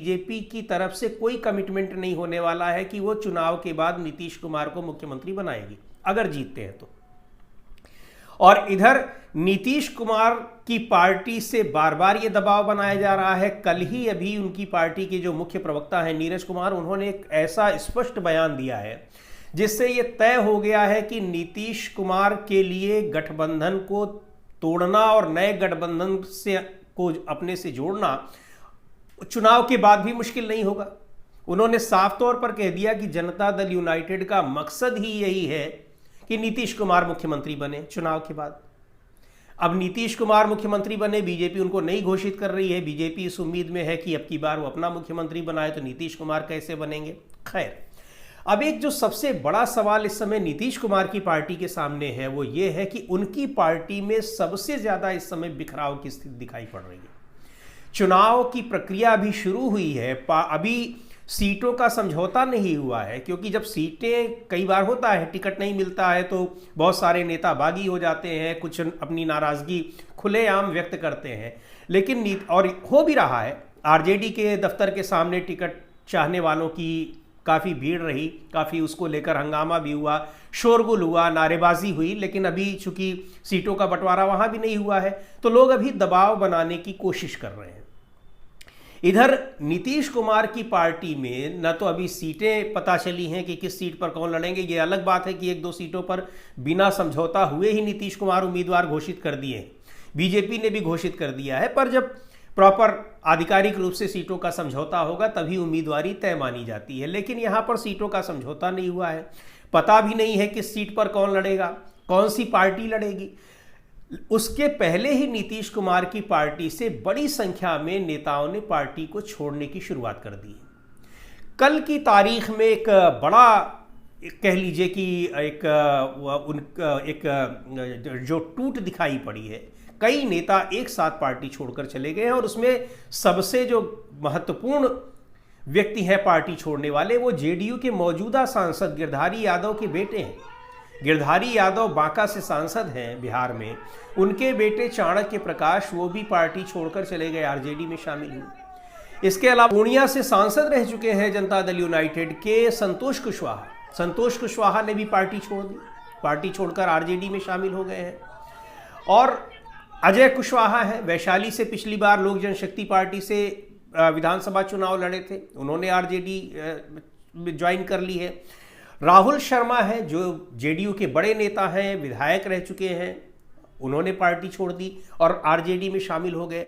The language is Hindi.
बीजेपी की तरफ से कोई कमिटमेंट नहीं होने वाला है कि वो चुनाव के बाद नीतीश कुमार को मुख्यमंत्री बनाएगी अगर जीतते हैं तो। और इधर नीतीश कुमार की पार्टी से बार बार ये दबाव बनाया जा रहा है। कल ही अभी उनकी पार्टी के जो मुख्य प्रवक्ता हैं नीरज कुमार, उन्होंने एक ऐसा स्पष्ट बयान दिया है जिससे ये तय हो गया है कि नीतीश कुमार के लिए गठबंधन को तोड़ना और नए गठबंधन से को अपने से जोड़ना चुनाव के बाद भी मुश्किल नहीं होगा। उन्होंने साफ तौर पर कह दिया कि जनता दल यूनाइटेड का मकसद ही यही है कि नीतीश कुमार मुख्यमंत्री बने चुनाव के बाद। अब नीतीश कुमार मुख्यमंत्री बने, बीजेपी उनको नहीं घोषित कर रही है। बीजेपी इस उम्मीद में है कि अब की बार वो अपना मुख्यमंत्री बनाए तो नीतीश कुमार कैसे बनेंगे। खैर, अब एक जो सबसे बड़ा सवाल इस समय नीतीश कुमार की पार्टी के सामने है वो ये है कि उनकी पार्टी में सबसे ज्यादा इस समय बिखराव की स्थिति दिखाई पड़ रही है। चुनाव की प्रक्रिया अभी शुरू हुई है, अभी सीटों का समझौता नहीं हुआ है, क्योंकि जब सीटें कई बार होता है टिकट नहीं मिलता है तो बहुत सारे नेता बागी हो जाते हैं, कुछ अपनी नाराजगी खुलेआम व्यक्त करते हैं। लेकिन और हो भी रहा है, आरजेडी के दफ्तर के सामने टिकट चाहने वालों की काफ़ी भीड़ रही, काफ़ी उसको लेकर हंगामा भी हुआ, शोरगुल हुआ, नारेबाजी हुई। लेकिन अभी चूंकि सीटों का बंटवारा वहाँ भी नहीं हुआ है तो लोग अभी दबाव बनाने की कोशिश कर रहे हैं। इधर नीतीश कुमार की पार्टी में न तो अभी सीटें पता चली हैं कि किस सीट पर कौन लड़ेंगे। ये अलग बात है कि एक दो सीटों पर बिना समझौता हुए ही नीतीश कुमार उम्मीदवार घोषित कर दिए हैं, बीजेपी ने भी घोषित कर दिया है। पर जब प्रॉपर आधिकारिक रूप से सीटों का समझौता होगा तभी उम्मीदवारी तय मानी जाती है। लेकिन यहाँ पर सीटों का समझौता नहीं हुआ है, पता भी नहीं है किस सीट पर कौन लड़ेगा, कौन सी पार्टी लड़ेगी। उसके पहले ही नीतीश कुमार की पार्टी से बड़ी संख्या में नेताओं ने पार्टी को छोड़ने की शुरुआत कर दी है। कल की तारीख में एक बड़ा कह लीजिए कि एक जो टूट दिखाई पड़ी है, कई नेता एक साथ पार्टी छोड़कर चले गए हैं और उसमें सबसे जो महत्वपूर्ण व्यक्ति हैं पार्टी छोड़ने वाले वो जेडीयू के मौजूदा सांसद गिरधारी यादव के बेटे हैं। गिरधारी यादव बांका से सांसद हैं बिहार में, उनके बेटे चाणक्य प्रकाश वो भी पार्टी छोड़कर चले गए, आरजेडी में शामिल हुए। इसके अलावा पूर्णिया से सांसद रह चुके हैं जनता दल यूनाइटेड के संतोष कुशवाहा ने भी पार्टी छोड़ दी, पार्टी छोड़कर आरजेडी में शामिल हो गए हैं। और अजय कुशवाहा है, वैशाली से पिछली बार लोक जनशक्ति पार्टी से विधानसभा चुनाव लड़े थे, उन्होंने आरजेडी ज्वाइन कर ली है। राहुल शर्मा है जो जेडीयू के बड़े नेता हैं, विधायक रह चुके हैं, उन्होंने पार्टी छोड़ दी और आरजेडी में शामिल हो गए।